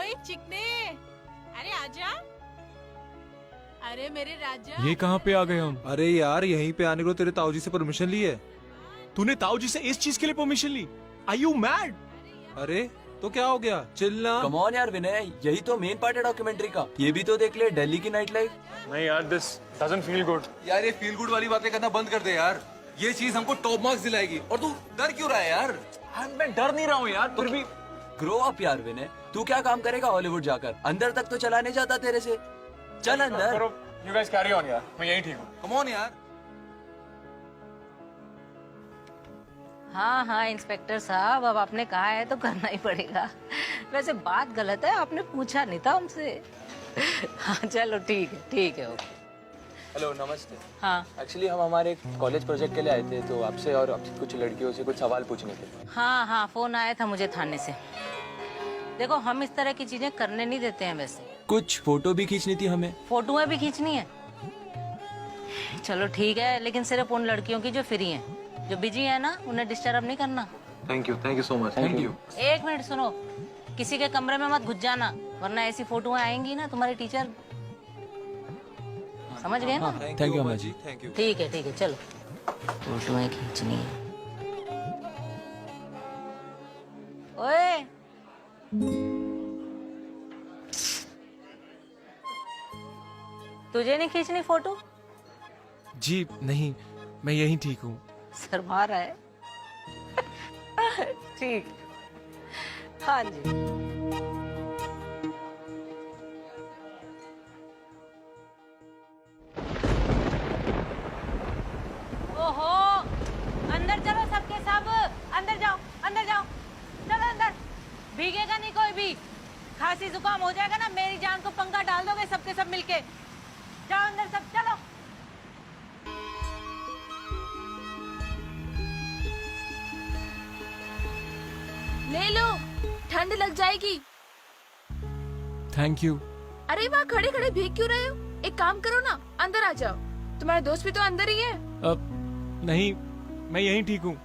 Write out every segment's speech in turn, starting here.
ओए चिकने, अरे आजा। अरे मेरे राजा। ये कहाँ पे आ गए हम? अरे यार यहीं पे आने को तेरे ताऊजी से परमिशन ली है। तूने ताऊजी से इस चीज के लिए परमिशन ली? Are you mad? अरे तो क्या हो गया, चिल्ला। कम ऑन यार विनय, यही तो मेन पार्ट है डॉक्यूमेंटरी का। ये भी तो देख ले, दिल्ली की नाइट लाइफ। नहीं यार, दिस डजंट फील गुड। यार ये फील गुड वाली बातें करना बंद कर दे यार, ये चीज हमको टॉप मार्क्स दिलाएगी। और तू डर क्यों रहा है यार? मैं डर नहीं रहा हूँ यार, फिर भी ग्रो अप यार विनय, तू क्या काम करेगा हॉलीवुड जाकर? अंदर तक तो चला नहीं जाता तेरे से। चल अंदर। यू गाइस कैरी ऑन यार, मैं यहीं ठीक हूँ। कम ऑन यार। हाँ हाँ इंस्पेक्टर साहब, अब आपने कहा है तो करना ही पड़ेगा। वैसे बात गलत है, आपने पूछा नहीं था हमसे। हाँ चलो ठीक है ओके। हेलो नमस्ते। हाँ एक्चुअली हम हमारे कॉलेज प्रोजेक्ट के लिए आए थे, तो आपसे और आपसे कुछ लड़कियों से कुछ सवाल पूछने थे। हाँ फोन आया था मुझे थाने से। देखो हम इस तरह की चीजें करने नहीं देते हैं। वैसे कुछ फोटो भी खींचनी थी हमें। फोटोएं भी खींचनी है? चलो ठीक है, लेकिन सिर्फ उन लड़कियों की जो फ्री हैं। जो बिजी है ना, उन्हें डिस्टर्ब नहीं करना। Thank you so much. Thank you. एक मिनट सुनो, किसी के कमरे में मत घुस जाना, वरना ऐसी फोटोएं आएंगी ना तुम्हारी टीचर। समझ गए ना? थैंक यू अम्मा जी। Thank you. ठीक है चलो, फोटोएं खींचनी है। ओए तुझे नहीं खींचनी फोटो? जी नहीं, मैं यहीं ठीक हूँ। शर्मा रहा है। ठीक, हाँ जी। ओहो, अंदर चलो सबके सब, अंदर जाओ चलो अंदर। भीगेगा नहीं कोई भी, खांसी जुकाम हो जाएगा ना, मेरी जान को पंगा डाल दोगे सबके सब मिलके। जाओ अंदर सब, चलो। ले लो, ठंड लग जाएगी। Thank you. अरे वहाँ खड़े खड़े भीग क्यों रहे हो? एक काम करो ना, अंदर आ जाओ। तुम्हारे दोस्त भी तो अंदर ही है। अब नहीं, मैं यहीं ठीक हूँ।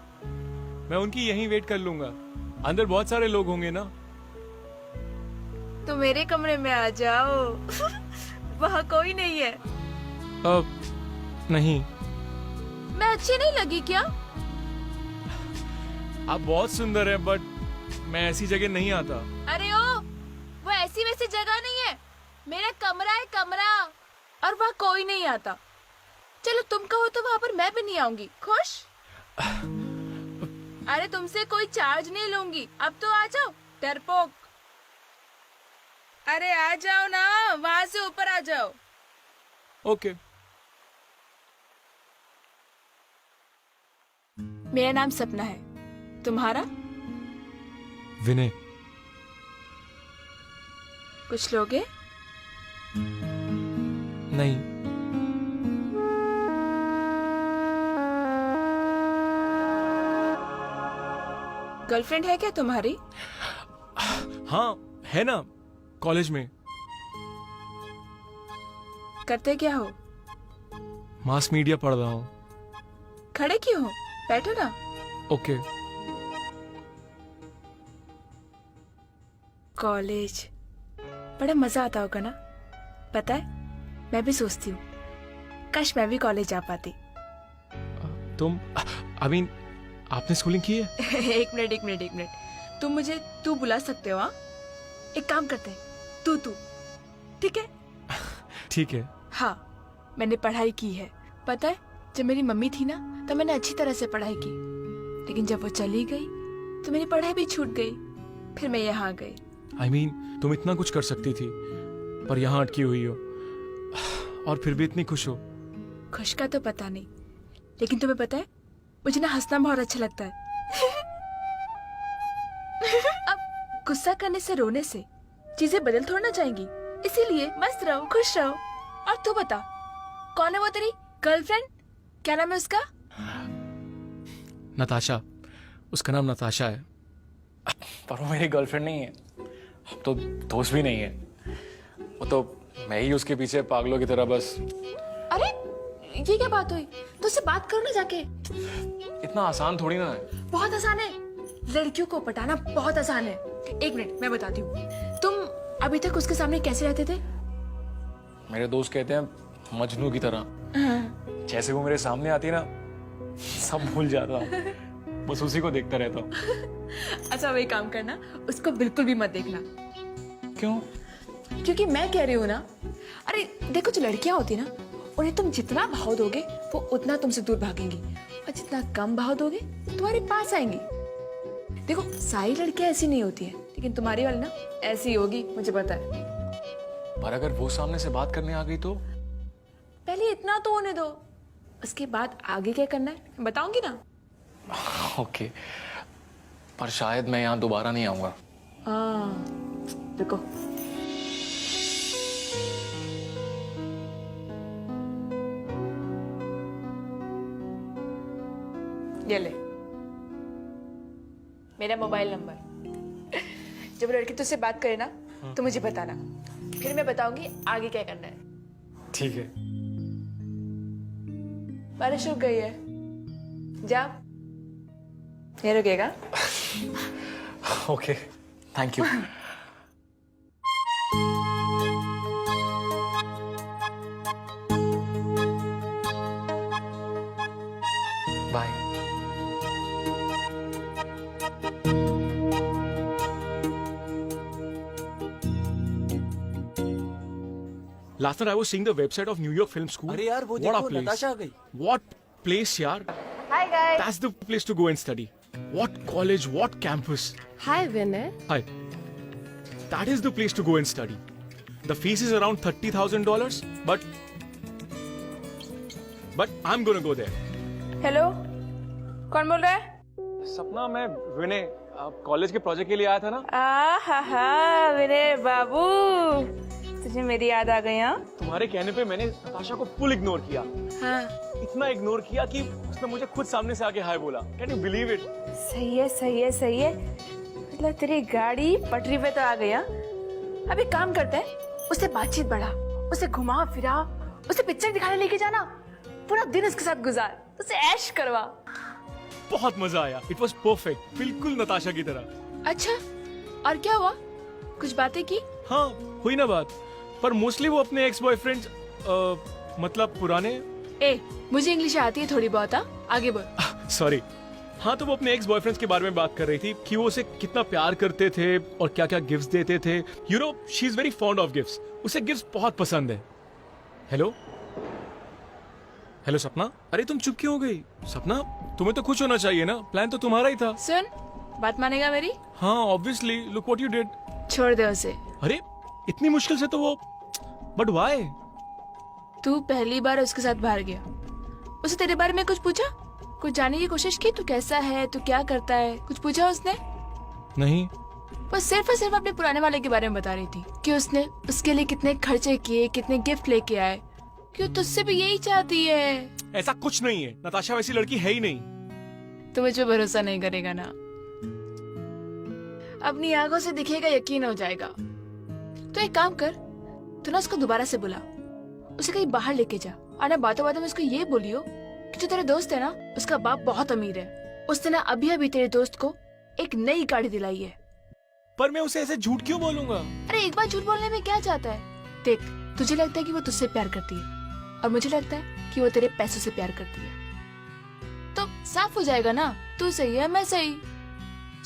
मैं उनकी यहीं वेट कर लूंगा। अंदर बहुत सारे लोग होंगे ना। तो मेरे कमरे में आ जाओ। वहाँ कोई नहीं है। अब नहीं। मैं अच्छी नहीं लगी क्या? आप बहुत सुंदर हैं, बट मैं ऐसी जगह नहीं आता। अरे ओ, वो ऐसी वैसी जगह नहीं है। मेरा कमरा है, कमरा। और वहाँ कोई नहीं आता। चलो तुम कहो तो वहाँ पर मैं भी नहीं आऊंगी। खुश? अरे तुमसे कोई चार्ज नहीं लूंगी। अब तो आ जाओ, डरपोक। अरे आ जाओ ना, वहाँ से ऊपर आ जाओ। ओके। मेरा नाम सपना है, तुम्हारा? विनय। कुछ लोगे? नहीं। गर्लफ्रेंड है क्या तुम्हारी? हाँ है ना, कॉलेज में। करते क्या हो? मास मीडिया पढ़ रहा हूँ। खड़े क्यों हो? बैठो ना। ओके। कॉलेज बड़ा मजा आता होगा ना? पता है, मैं भी सोचती हूँ काश मैं भी कॉलेज जा पाती। तुम आई मीन आपने स्कूलिंग की है? एक मिनट, तुम मुझे तू बुला सकते हो? हाँ, एक काम करते हैं, तू ठीक है? ठीक है। हाँ, मैंने पढ़ाई की है। पता है, जब मेरी मम्मी थी ना, तब मैंने अच्छी तरह से पढ़ाई की। लेकिन जब वो चली गई तो मेरी पढ़ाई भी छूट गई। फिर मैं यहाँ आ गई। आई मीन तुम इतना कुछ कर सकती थी, पर यहाँ अटकी हुई हो, और फिर भी इतनी खुश हो। खुश का तो पता नहीं, लेकिन तुम्हें पता है, मुझे ना हंसना बहुत अच्छा लगता है। अब गुस्सा करने से, रोने से चीजें बदल थोड़ा ना जाएंगी। इसीलिए मस्त रहो, खुश रहो। और तू बता, कौन है वो तेरी गर्लफ्रेंड? क्या नाम है उसका? नताशा। उसका नाम नताशा है, पर वो मेरी गर्लफ्रेंड नहीं है। अब तो दोस्त भी नहीं है। वो तो मैं ही उसके पीछे पागलों की तरह बस। अरे ये क्या बात हुई? तो उससे बात करो ना जाके। इतना आसान थोड़ी ना है। बहुत आसान है, लड़कियों को पटाना बहुत आसान है। एक मिनट, मैं बताती हूँ। तुम अभी तक उसके सामने कैसे रहते थे? मेरे दोस्त कहते हैं मजनू की तरह। जैसे वो मेरे सामने आती है ना, सब भूल जाता हूँ, बस उसी को देखता रहता हूँ। अच्छा वही काम करना, उसको बिल्कुल भी मत देखना। क्यों? क्योंकि मैं कह रही हूँ ना, अरे देखो जो लड़कियां होती है ना, उन्हें तुम जितना भाव दोगे वो उतना तुमसे दूर भागेंगी, और जितना कम भाव दोगे तुम्हारे पास आएंगी। देखो सारी लड़कियां ऐसी नहीं होती है, लेकिन तुम्हारी वाली ना ऐसी होगी, मुझे पता है। पर अगर वो सामने से बात करने आ गई तो? पहले इतना तो होने दो, उसके बाद आगे क्या करना है मैं बताऊंगी ना। ओके, पर शायद मैं यहाँ दोबारा नहीं आऊंगा। हाँ रुको, ये ले मेरा मोबाइल नंबर। जब लड़की तुझसे बात करे ना तो मुझे बताना, फिर मैं बताऊंगी आगे क्या करना है। ठीक है। बारिश रुक गई है, जा। ये रुकेगा? Okay, thank you. Bye. Last night I was seeing the website of New York Film School. अरे यार वो What a देखो place. नताशा आ गई। What place, यार? Hi guys. That's the place to go and study. What college? What campus? Hi Vinay. Hi. That is the place to go and study. The fees is around $30,000, but I'm gonna go there. Hello, कौन बोल रहा है? सपना, मैं विनय college के project के लिए आया था ना। हा विनय बाबू, तुझे मेरी याद आ गई? हाँ तुम्हारे कहने पे मैंने नताशा को फुल इग्नोर किया। हाँ, इतना इग्नोर किया कि उसने मुझे खुद सामने से आके हाय बोला। Can you believe it? सही है सही है सही है, मतलब तेरी गाड़ी पटरी पे तो आ गई। हाँ अभी काम करते हैं, उससे बातचीत बढ़ा, उसे घुमा फिरा, उसे पिक्चर दिखाने लेके जाना, पूरा दिन उसके साथ गुजार, उसे ऐश करवा। बहुत मजा आया। It was perfect. बिल्कुल नताशा की तरह। अच्छा और क्या हुआ, कुछ बातें की? हाँ हुई ना बात, पर मोस्टली वो अपने एक्स बॉयफ्रेंड, मतलब पुराने। ए मुझे इंग्लिश आती है थोड़ी बहुत। हाँ आगे बोल। सॉरी। हाँ तो वो अपने एक्स बॉयफ्रेंड्स के बारे में बात कर रही थी कि वो उसे कितना प्यार करते थे और क्या क्या गिफ्ट्स देते थे। You know she is very fond of gifts, उसे गिफ्ट्स बहुत पसंद है। हेलो हेलो सपना, अरे तुम चुप क्यों हो गई? सपना तुम्हें तो खुश होना चाहिए ना, प्लान तो तुम्हारा ही था। सुन, बात मानेगा मेरी? हाँ obviously, look what you did. छोड़ दे उसे। अरे इतनी मुश्किल से तो वो, बट व्हाई? तू पहली बार उसके साथ बाहर गया, उसे तेरे बारे में कुछ पूछा? कुछ जानने की कोशिश की? तू कैसा है, तू क्या करता है, कुछ पूछा उसने? नहीं। वो सिर्फ और सिर्फ अपने पुराने वाले के बारे में बता रही थी कि उसने उसके लिए कितने खर्चे किए, कितने गिफ्ट लेके आए, क्यों तुझसे भी यही चाहती है। ऐसा कुछ नहीं है, नताशा वैसी लड़की है ही नहीं। तू मुझ पे भरोसा नहीं करेगा ना? अपनी आंखों से दिखेगा, यकीन हो जाएगा। तो एक काम कर, तू ना उसको दोबारा से बुला, उसे कहीं बाहर लेके जा, और ना बातों बातों में उसको ये बोलियो कि जो तेरे दोस्त है ना, उसका बाप बहुत अमीर है, उसने ना अभी अभी तेरे दोस्त को एक नई गाड़ी दिलाई है। पर मैं उसे ऐसे झूठ क्यों बोलूंगा? अरे एक बार झूठ बोलने में क्या जाता है? देख, तुझे लगता है कि वो तुझसे प्यार करती है, और मुझे लगता है कि वो तेरे पैसों से प्यार करती है, तो साफ हो जाएगा ना, तू सही है मैं सही।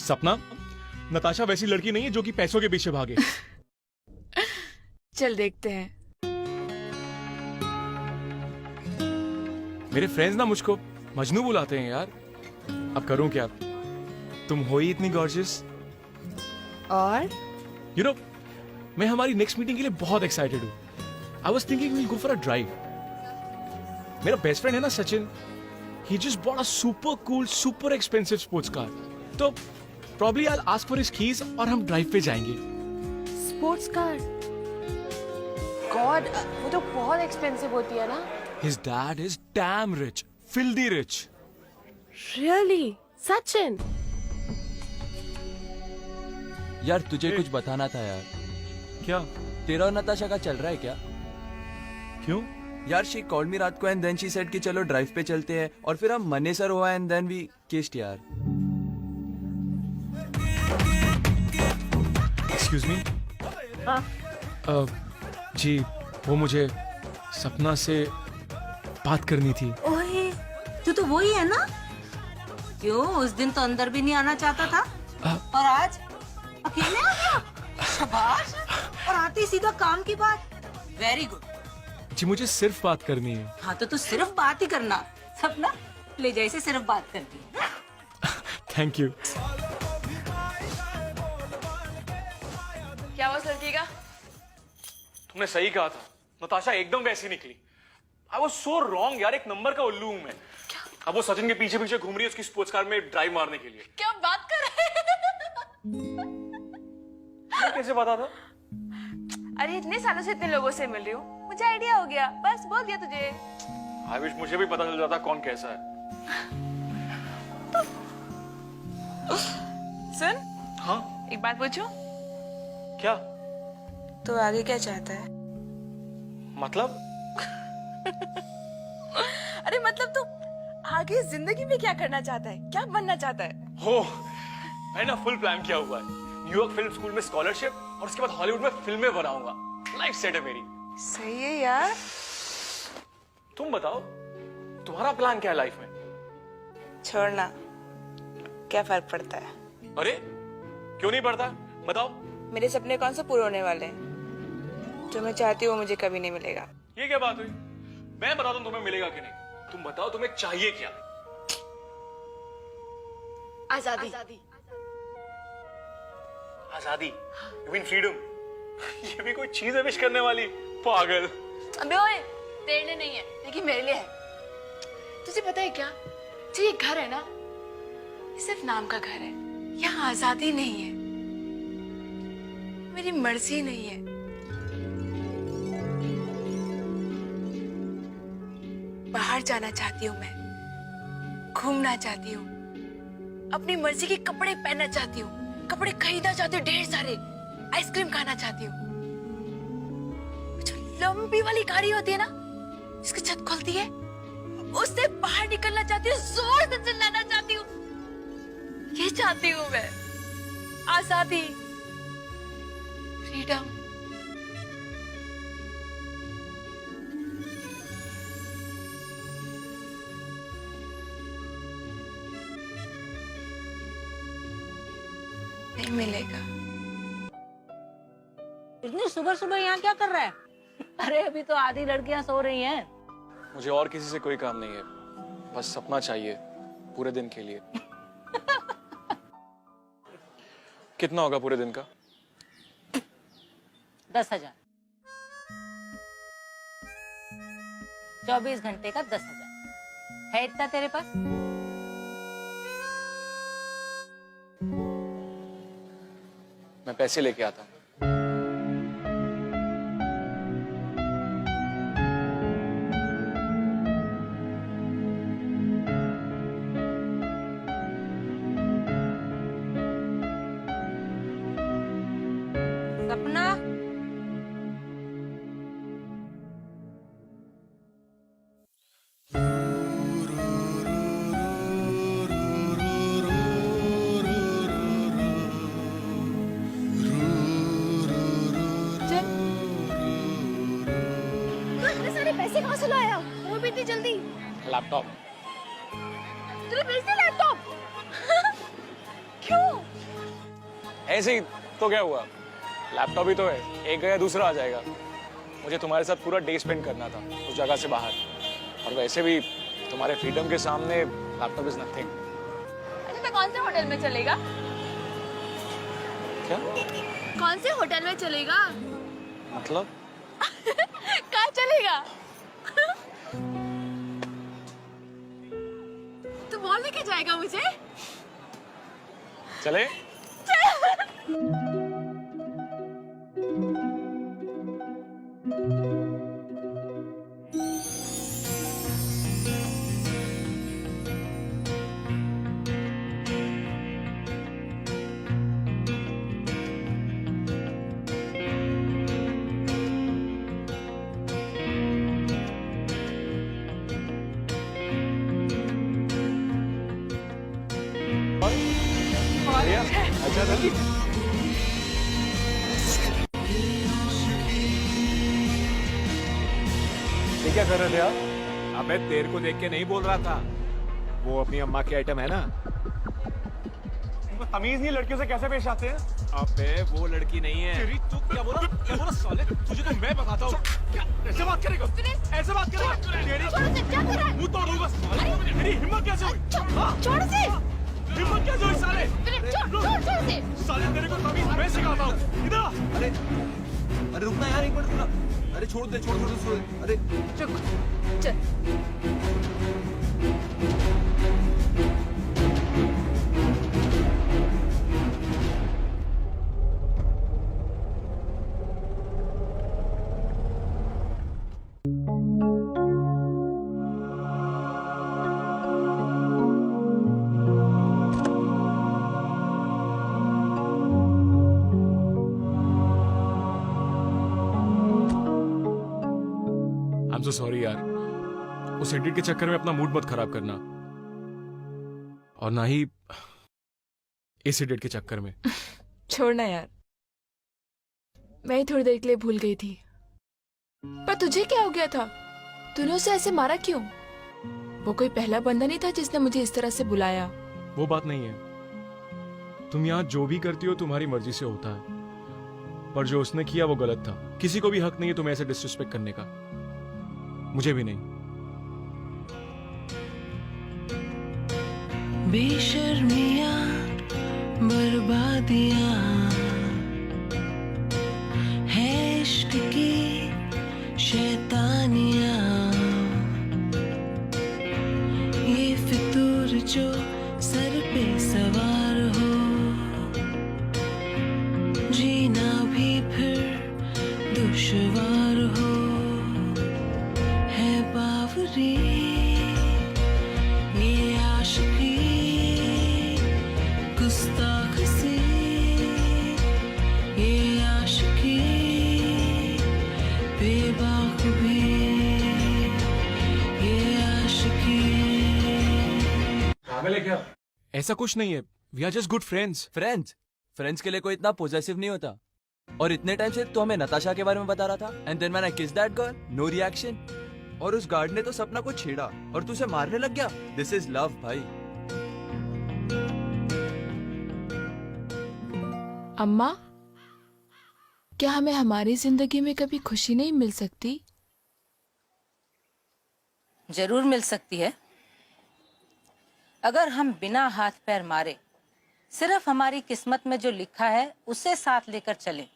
सपना, नताशा वैसी लड़की नहीं है जो कि पैसों के पीछे भागे। चल देखते हैं। मेरे फ्रेंड्स ना मुझको मजनू बुलाते हैं यार, अब करूं क्या? तुम हो ही इतनी गॉर्जियस। और यू नो मैं हमारी नेक्स्ट मीटिंग के लिए बहुत एक्साइटेड हूँ। I was thinking we will go for a drive. मेरा बेस्ट फ्रेंड है ना Sachin, he just bought a super cool super expensive sports car, तो probably I will ask for his keys और हम ड्राइव पे जाएंगे। Sports car? गॉड, वो तो बहुत एक्सपेंसिव होती है ना। His dad is damn rich, filthy rich. Really? Sachin? यार तुझे कुछ बताना था यार। क्या? तेरा और नताशा का चल रहा है क्या? क्यों? यार शी कॉल्ड मी रात को एंड देन शी सेड कि चलो ड्राइव पे चलते हैं, और फिर हम मनेसर हुआ एंड देन वी किस्ड यार। Excuse me? जी वो मुझे सपना से बात करनी थी। ओए, तू तो वही है ना? क्यों, उस दिन तो अंदर भी नहीं आना चाहता था और आज अकेले आ गया? शाबाश। और आते ही सीधा काम की बात। Very good. जी मुझे सिर्फ बात करनी है। हाँ तो तू सिर्फ बात ही करना। सपना ले जा इसे, सिर्फ बात करती है। Thank you. क्या हुआ लड़की का? तुमने सही कहा था, नताशा एकदम वैसी निकली। आई वाज सो रॉन्ग यार, एक नंबर का उल्लू हूं मैं। अब वो सचिन के पीछे पीछे घूम रही है उसकी स्पोर्ट्स कार में ड्राइव मारने के लिए। क्या बात कर रहे तुम्हें कैसे पता था? अरे इतने सालों से इतने लोगों से मिल रही हूँ, मुझे आइडिया हो गया, बस बोल दिया तुझे। आई विश मुझे भी पता चल जाता कौन कैसा है। सुन, हाँ एक बात पूछूं? क्या? तो आगे क्या चाहता है? मतलब? अरे मतलब तू आगे जिंदगी में क्या करना चाहता है, क्या बनना चाहता है? हो मैंने ना फुल प्लान किया हुआ है। न्यूयॉर्क फिल्म स्कूल में स्कॉलरशिप और उसके बाद हॉलीवुड में फिल्में बनाऊंगा। लाइफ सेट है मेरी। सही है यार। तुम बताओ, तुम्हारा प्लान क्या है लाइफ में? छोड़ना, क्या फर्क पड़ता है? अरे क्यों नहीं पड़ता, बताओ। मेरे सपने कौन से पूरे होने वाले हैं? जो मैं चाहती हूँ वो मुझे कभी नहीं मिलेगा। ये क्या बात हुई? मैं बता दूं तुम्हें मिलेगा कि नहीं। तुम बताओ तुम्हें चाहिए क्या? आजादी। आजादी? You mean freedom? ये भी कोई चीज है विश करने वाली? पागल। अबे ओए, तेरे लिए नहीं है लेकिन मेरे लिए है। तुझे पता है क्या, जो ये घर है ना, ये सिर्फ नाम का घर है। यहाँ आजादी नहीं है, मेरी मर्जी नहीं है। बाहर जाना चाहती हूँ मैं, घूमना चाहती हूँ, अपनी मर्जी के कपड़े पहनना चाहती हूँ, कपड़े खरीदना चाहती हूँ ढेर सारे, आइसक्रीम खाना चाहती हूँ। जो लंबी वाली गाड़ी होती है ना, जिसकी छत खुलती है, उससे बाहर निकलना चाहती हूँ, जोर से चिल्लाना चाहती हूँ। ये चाहती हूँ मैं, आजादी, फ्रीडम। नहीं मिलेगा। इतनी सुबह सुबह यहाँ क्या कर रहा है? अरे अभी तो आधी लड़कियां सो रही हैं। मुझे और किसी से कोई काम नहीं है, बस सपना चाहिए पूरे दिन के लिए। कितना होगा पूरे दिन का? 10,000। 24 घंटे का 10,000 है इतना तेरे पास? मैं पैसे लेके आता हूँ। सपना, इतने सारे पैसे कहाँ से लाया? वो भी इतनी जल्दी? लैपटॉप। तूने बेच दिया लैपटॉप? क्यों? ऐसे ही तो क्या हुआ, लैपटॉप ही तो है, एक गया दूसरा आ जाएगा। मुझे तुम्हारे साथ पूरा डे स्पेंड करना था उस जगह से बाहर, और वैसे भी तुम्हारे फ्रीडम के सामने लैपटॉप इज नथिंग। अच्छा तो कौन से होटल में चलेगा? क्या कौन से होटल में चलेगा? मतलब? कहाँ चलेगा? तू मॉल लेके जाएगा मुझे? चले? बढ़िया, अच्छा था। क्या कर रहे थे आप? अबे तेरे को देख के नहीं बोल रहा था, वो अपनी अम्मा की आइटम है ना। इनको तमीज नहीं लड़कियों से कैसे पेश आते हैं? अबे वो लड़की नहीं है। तेरी तू क्या बोला साले? तुझे तो मैं बताता हूँ। ऐसे बात करेगा? ऐसे बात करेगा? तेरी मुंह तोड़ूंगा साले। तेरी हिम्मत कैसे हुई? छोड़ से हिम्मत कैसे हुई साले? छोड़ से साले तेरे को तमीज मैं सिखाता हूँ। इधर आ। अरे अरे रुकना यार, एक मिनट रुकना। अरे छोड़ दे, छोड़ दे। अरे रुक चल आई एम सो सॉरी यार, उस एडिट के चक्कर में अपना मूड मत खराब करना, और ना ही इस एडिट के चक्कर में। छोड़ना यार, मैं ही थोड़ी देर के लिए भूल गई थी। पर तुझे क्या हो गया था? तूने उसे ऐसे मारा क्यों? वो कोई पहला बंदा नहीं था जिसने मुझे इस तरह से बुलाया। वो बात नहीं है, तुम यहाँ जो भी करती हो तुम्हारी मर्जी से होता है, पर जो उसने किया वो गलत था। किसी को भी हक नहीं है तुम्हें ऐसे डिसरिस्पेक्ट करने का, मुझे भी नहीं। बेशर्मियां बर्बादियां है इश्क की शैतानियां, ये फितूर जो सर पे सवार हो, जीना भी फिर दुश्वार हो, है बावरी ये आशिकी गुस्ताख सी, ये आशिकी बेबाक भी, ये आशिकी। पागल है क्या? ऐसा कुछ नहीं है, we are just good friends. Friends के लिए कोई इतना पॉजेसिव नहीं होता। और इतने टाइम से तो हमें नताशा के बारे में बता रहा था, एंड देन व्हेन आई किस दैट गर्ल, नो रिएक्शन। और उस गार्ड ने तो सपना को छेड़ा और तू उसे मारने लग गया। दिस इज लव भाई। अम्मा, क्या हमें हमारी जिंदगी में कभी खुशी नहीं मिल सकती? जरूर मिल सकती है, अगर हम बिना हाथ पैर मारे सिर्फ हमारी किस्मत में जो लिखा है उसे साथ लेकर चले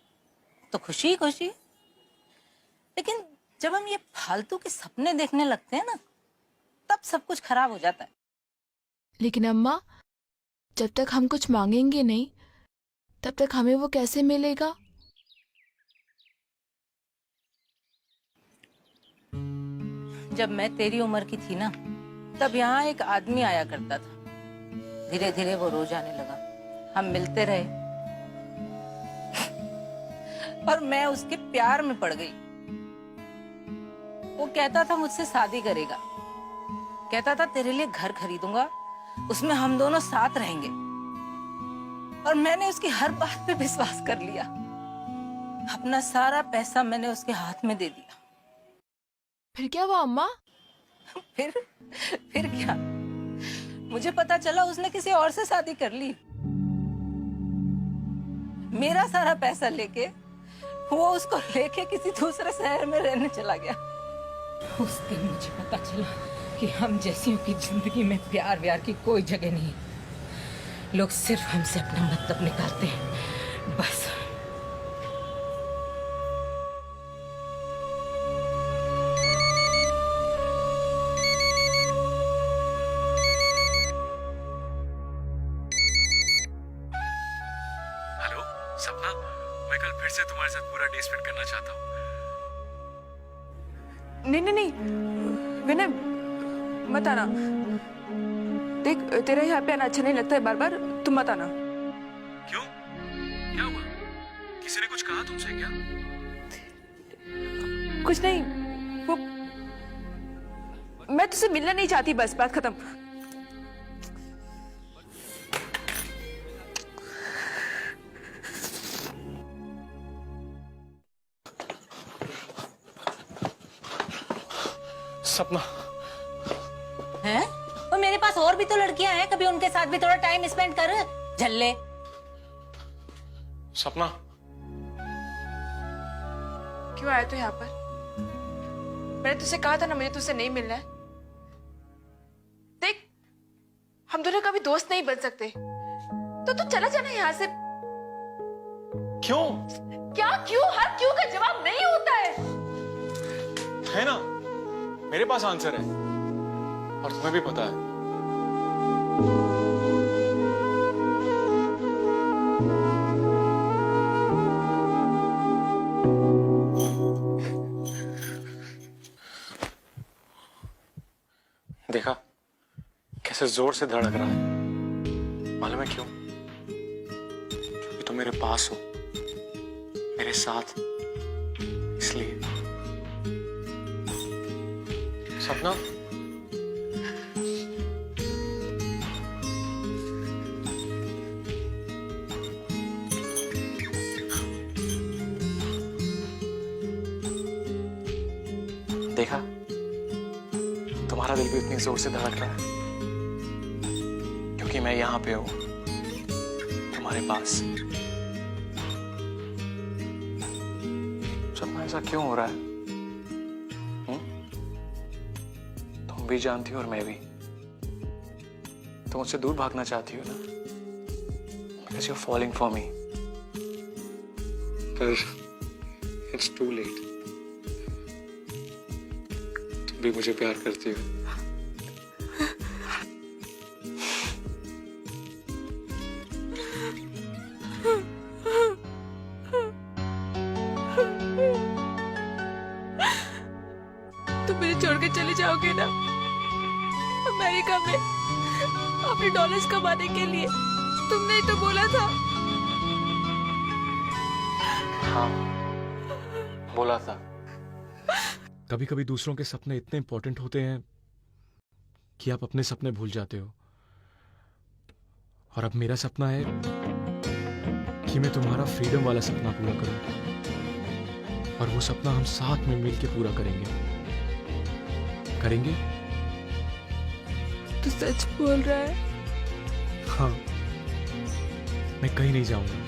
तो खुशी ही खुशी। लेकिन जब हम ये फालतू के सपने देखने लगते हैं ना, तब सब कुछ खराब हो जाता है। लेकिन अम्मा, जब तक हम कुछ मांगेंगे नहीं, तब तक हमें वो कैसे मिलेगा? जब मैं तेरी उम्र की थी ना, तब यहाँ एक आदमी आया करता था। धीरे धीरे वो रोज आने लगा, हम मिलते रहे और मैं उसके प्यार में पड़ गई। वो कहता था मुझसे शादी करेगा, कहता था तेरे लिए घर खरीदूंगा, उसमें हम दोनों साथ रहेंगे। और मैंने उसकी हर बात पे विश्वास कर लिया। अपना सारा पैसा मैंने उसके हाथ में दे दिया। फिर क्या हुआ अम्मा? फिर क्या, मुझे पता चला उसने किसी और से शादी कर ली। मेरा सारा पैसा लेके वो उसको लेके किसी दूसरे शहर में रहने चला गया। उस दिन मुझे पता चला कि हम जैसियों की जिंदगी में प्यार व्यार की कोई जगह नहीं। लोग सिर्फ हमसे अपना मतलब निकालते हैं, बस। हेलो सपना, मैं कल फिर से तुम्हारे साथ पूरा डे स्पेंड करना चाहता हूँ। नहीं विनय, मत आना। देख, तेरा यहाँ पे आना अच्छा नहीं लगता है, बार बार तुम मत आना। क्यों? क्या हुआ? किसी ने कुछ कहा तुमसे क्या? कुछ नहीं, वो मैं तुझसे मिलना नहीं चाहती, बस बात खत्म। सपना हैं? और मेरे पास और भी तो लड़कियां हैं, कभी उनके साथ भी थोड़ा टाइम स्पेंड कर झल्ले। सपना क्यों आया तू यहाँ पर? मैंने तुझसे कहा था ना मुझे तुझसे नहीं मिलना है। देख, हम दोनों कभी दोस्त नहीं बन सकते, तो तू चला जाना यहाँ से। क्यों? क्या क्यों? हर क्यों का जवाब नहीं होता है ना, मेरे पास आंसर है और तुम्हें भी पता है। देखा कैसे जोर से धड़क रहा है? मालूम है क्यों? क्योंकि तुम मेरे पास हो, मेरे साथ, इसलिए। सपना, देखा तुम्हारा दिल भी इतनी जोर से धड़क रहा है क्योंकि मैं यहां पे हूं, तुम्हारे पास। सपना ऐसा क्यों हो रहा है? तुम भी जानती हो और मैं भी। तुम मुझसे दूर भागना चाहती हो ना, because you're falling for me. Because it's too late. तुम भी मुझे प्यार करती हो। तुम मुझे छोड़ के चले जाओगे ना अमेरिका में अपने डॉलर्स कमाने के लिए? तुमने ही तो बोला था। हाँ, बोला था। कभी कभी दूसरों के सपने इतने इंपॉर्टेंट होते हैं कि आप अपने सपने भूल जाते हो। और अब मेरा सपना है कि मैं तुम्हारा फ्रीडम वाला सपना पूरा करूं, और वो सपना हम साथ में मिलके पूरा करेंगे। करेंगे? तू सच बोल रहा है? हाँ, मैं कहीं नहीं जाऊंगा,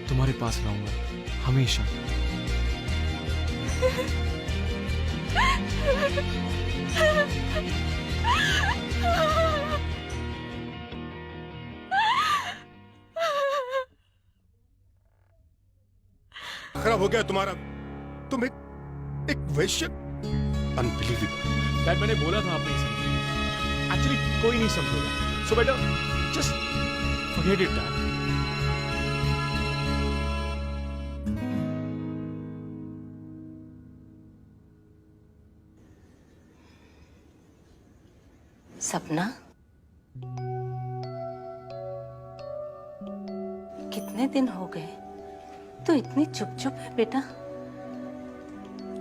तुम्हारे पास रहूंगा हमेशा। खराब हो गया तुम्हारा, तुम एक वैश्य। अनबिलीवेबल। डैड, मैंने बोला था आप नहीं समझे। एक्चुअली कोई नहीं समझेगा, so better just forget it dad. सपना, कितने दिन हो गए तो इतनी चुप चुप है बेटा?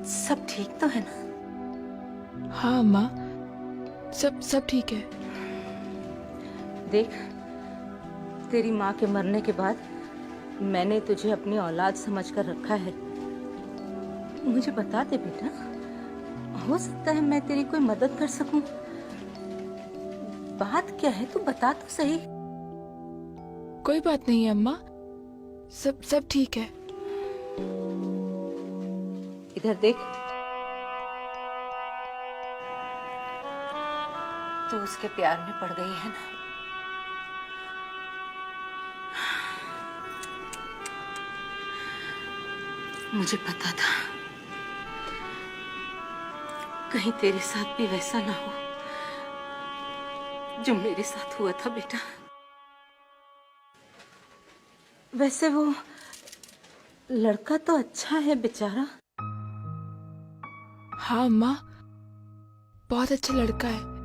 सब ठीक तो है ना? हाँ अम्मा, सब ठीक है। देख, तेरी माँ के मरने के बाद मैंने तुझे अपनी औलाद समझकर रखा है। मुझे बता दे बेटा, हो सकता है मैं तेरी कोई मदद कर सकूं। बात क्या है, तू बता तो सही। कोई बात नहीं है अम्मा, सब ठीक है। इधर देख, तू उसके प्यार में पड़ गई है ना? मुझे पता था कहीं तेरे साथ भी वैसा ना हो जो मेरे साथ हुआ था बेटा। वैसे वो लड़का तो अच्छा है बेचारा। हाँ अम्मा, बहुत अच्छा लड़का है।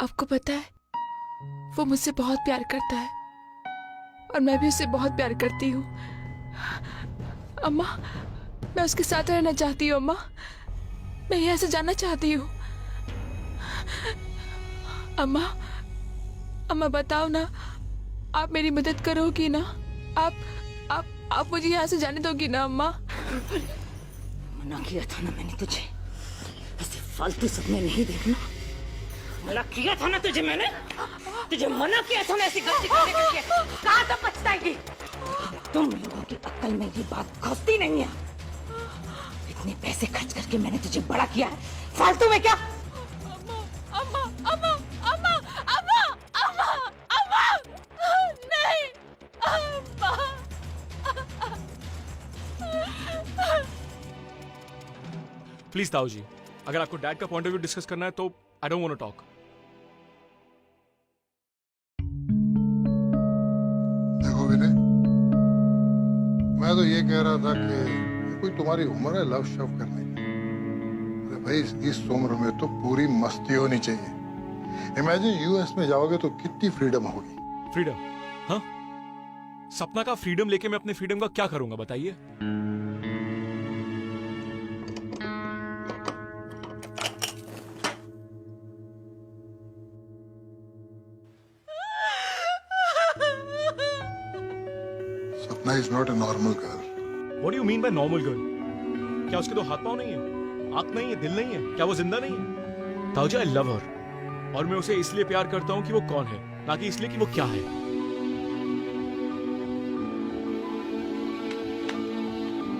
आपको पता है, वो मुझसे बहुत प्यार करता है और मैं भी उससे बहुत प्यार करती हूँ। अम्मा, मैं उसके साथ रहना चाहती हूँ। अम्मा, मैं यहाँ से जाना चाहती हूँ। अम्मा बताओ ना, आप मेरी मदद करोगी ना? आप मुझे यहाँ से जाने दोगी ना अम्मा? मना किया था ना मैंने तुझे, ऐसे फालतू सपने नहीं देखना। मना किया था ना तुझे मैंने, तुझे मना किया था ना ऐसी गलती करने के लिए। कहाँ तक पछताएगी? तुम लोगों की अक्ल में ये बात घुसती नहीं है। इतने पैसे खर्च करके मैंने तुझे बड़ा किया है, फालतू में क्या? अम्मा अम्मा अम्मा अम्मा अम्मा अम्मा नहीं अम्मा। प्लीज ताऊ जी, अगर आपको डैड का पॉइंट ऑफ व्यू डिस्कस करना है तो I don't want to talk. देखो विनय, मैं तो ये कह रहा था कि कोई तुम्हारी उम्र है लव शव करने की। अरे भाई इस उम्र में तो पूरी मस्ती होनी चाहिए। इमेजिन यूएस में जाओगे तो कितनी फ्रीडम होगी। फ्रीडम? हाँ, सपना का फ्रीडम लेके मैं अपने फ्रीडम का क्या करूंगा बताइए? सपना is not a normal girl. What do you mean by normal girl? क्या उसके दो हाथ पांव नहीं है, आंख नहीं है, दिल नहीं है? क्या वो जिंदा नहीं है? ताऊजी, आई लव हर, और मैं उसे इसलिए प्यार करता हूं कि वो कौन है, ना कि इसलिए कि वो क्या है।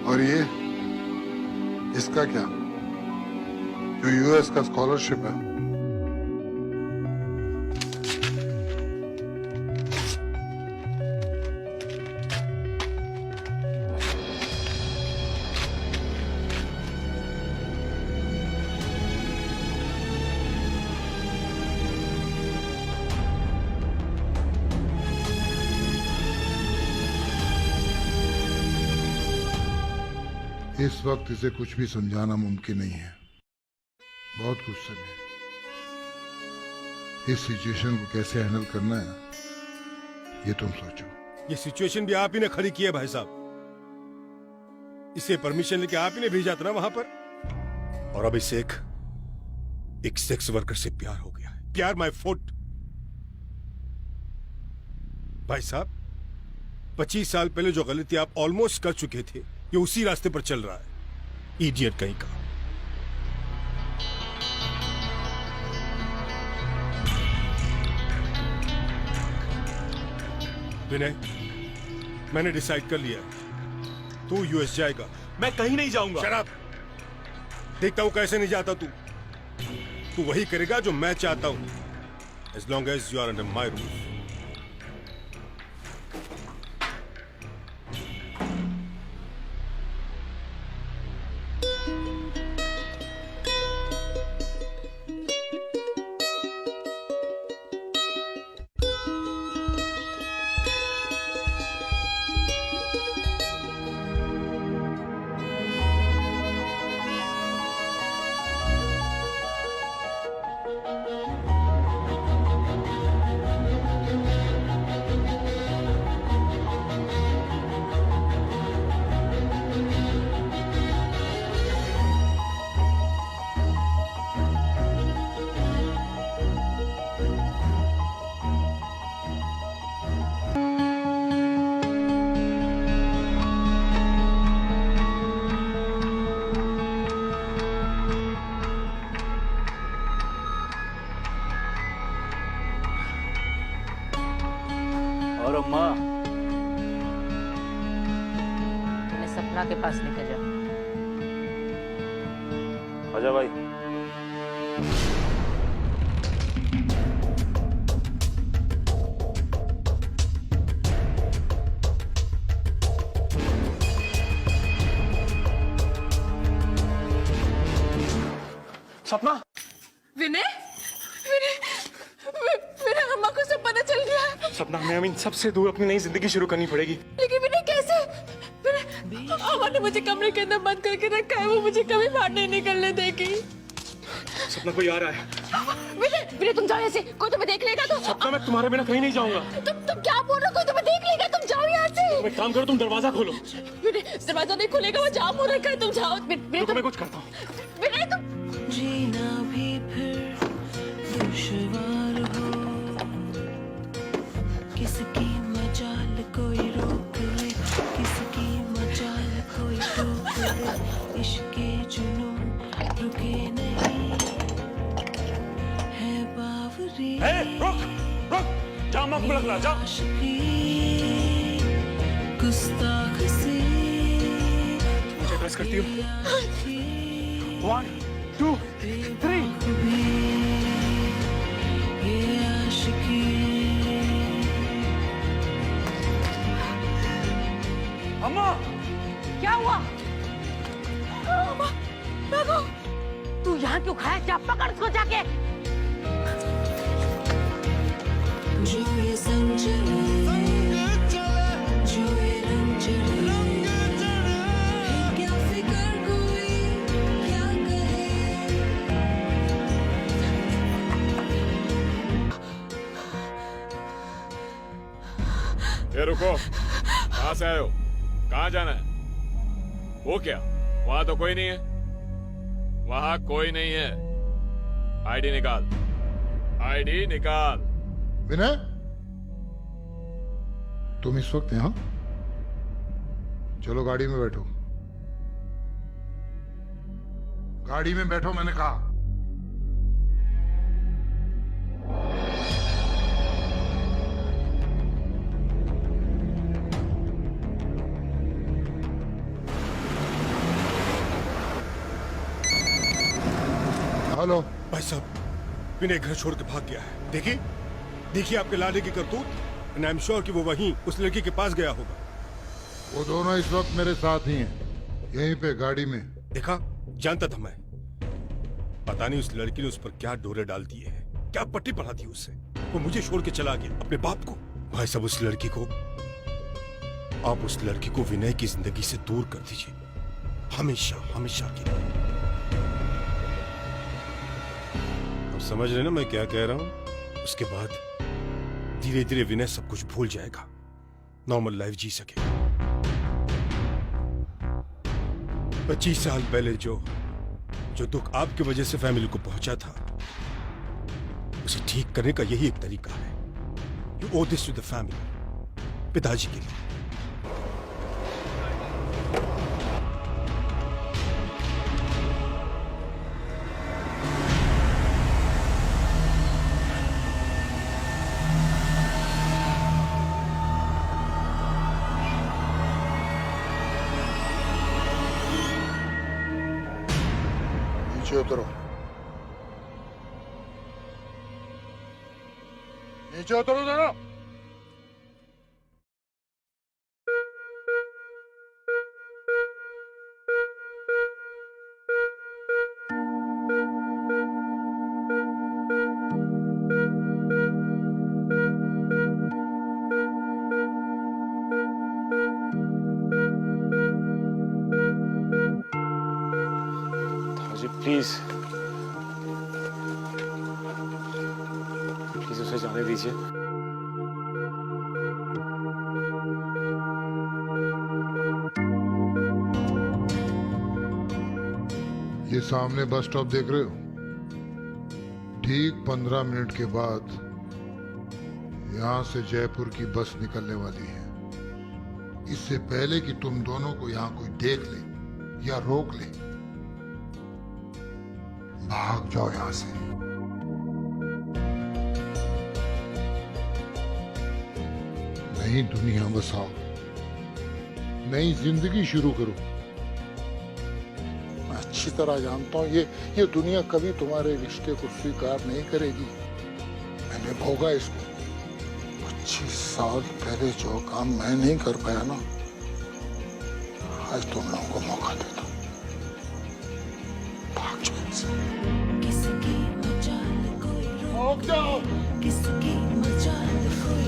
और ये इसका क्या, जो यूएस का स्कॉलरशिप है? इस वक्त इसे कुछ भी समझाना मुमकिन नहीं है, बहुत गुस्से में। इस सिचुएशन को कैसे हैंडल करना है ये तुम सोचो। ये सिचुएशन भी आप ही ने खड़ी की है भाई साहब। इसे परमिशन लेके आप ही ने भेजा था ना वहां पर, और अब इसे एक सेक्स वर्कर से प्यार हो गया है। प्यार माय फुट। भाई साहब, 25 साल पहले जो गलती आप ऑलमोस्ट कर चुके थे, ये उसी रास्ते पर चल रहा है। इडियट कहीं का। विनय, मैंने डिसाइड कर लिया, तू यूएस जाएगा। मैं कहीं नहीं जाऊंगा। शराब, देखता हूं कैसे नहीं जाता तू। तू वही करेगा जो मैं चाहता हूं, as long as you are under my roof. और अम्मा, तुम्हें सपना के पास लेकर जा। आजा भाई। सपना, विनय, विनय, विनय, अम्मा को सब पता चल गया है। सपना, हमें सबसे दूर अपनी नई जिंदगी शुरू करनी पड़ेगी। लेकिन विनय कैसे? विनय, अम्मा ने मुझे कमरे के अंदर बंद करके रखा है, वो मुझे कभी बाहर नहीं निकलने देगी। सपना, कोई आ रहा है। विनय, विनय तुम जाओ यहाँ से, कोई तुम्हें देख लेगा तो। सपना, मैं तुम्हारे बिना कहीं नहीं जाऊंगा। तुम क्या बोल रहे हो? कोई तुम्हें देख लेगा, तुम जाओ यहाँ से। तुम एक काम करो, तुम दरवाजा खोलो। विनय, दरवाजा नहीं खुलेगा, वो जाम हो रखा है, तुम जाओ। विनय, मैं कुछ करता हूँ। विनय तुम जीना भी फिर दुश्वार हो, किसकी मजाल कोई रोक ले, किसकी मजाल कोई रोक ले। इश्क के जुनून रुके नहीं है बावरी रुक जा, मत भड़कना, जा। आशिकी गुस्ताख से मुझे प्रेस करती हूँ। 1 2 3 ये आशिकी अम्मा, क्या हुआ? अम्मा, भागो! तू यहाँ क्यों खड़ा है? जा पकड़ उसको जाके। जो ये संग चले जो ये रंग चले क्या फिकर कोई क्या कहे ये रुको, कहाँ से आए हो? कहाँ जाना है? वो क्या, वहां तो कोई नहीं है। वहां कोई नहीं है। आईडी निकाल, आईडी निकाल। विनय, तुम इस वक्त यहाँ? चलो गाड़ी में बैठो। गाड़ी में बैठो, मैंने कहा। हेलो भाई साहब, विनय घर छोड़ के भाग गया है। देखिए देखिए आपके लाले की करतूत, एंड आई एम श्योर कि वो वहीं उस लड़की के पास गया होगा। वो दोनों इस वक्त मेरे साथ ही हैं, यहीं पे गाड़ी में। देखा, जानता था मैं। पता नहीं उस लड़की ने उस पर क्या डोरे डाल दिए हैं, क्या पट्टी पढ़ा दी उससे। वो मुझे छोड़ के चला गया, अपने बाप को। भाई साहब, उस लड़की को, आप उस लड़की को विनय की जिंदगी से दूर कर दीजिए, हमेशा हमेशा के लिए। अब समझ रहे ना मैं क्या कह रहा हूं? उसके बाद धीरे धीरे विनय सब कुछ भूल जाएगा, नॉर्मल लाइफ जी सकेगा। 25 साल पहले जो दुख आपकी वजह से फैमिली को पहुंचा था, उसे ठीक करने का यही एक तरीका है। You owe this to the family, पिताजी के लिए। नीचे उतरो, नीचे उतरो दोनों। प्लीज प्लीज उसे जाने दीजिए। ये सामने बस स्टॉप देख रहे हो? ठीक 15 मिनट के बाद यहां से जयपुर की बस निकलने वाली है। इससे पहले कि तुम दोनों को यहां कोई देख ले या रोक ले, भाग जाओ यहां से। नई दुनिया बसाओ, नई जिंदगी शुरू करो। मैं अच्छी तरह जानता हूं ये दुनिया कभी तुम्हारे रिश्ते को स्वीकार नहीं करेगी। मैंने भोगा इसको। 25 साल पहले जो काम मैं नहीं कर पाया ना, आज तुम लोगों को मौका देता हूं। भाग जाओ किसकी मजाल कोई भाग जाओ। किसकी मजाल कोई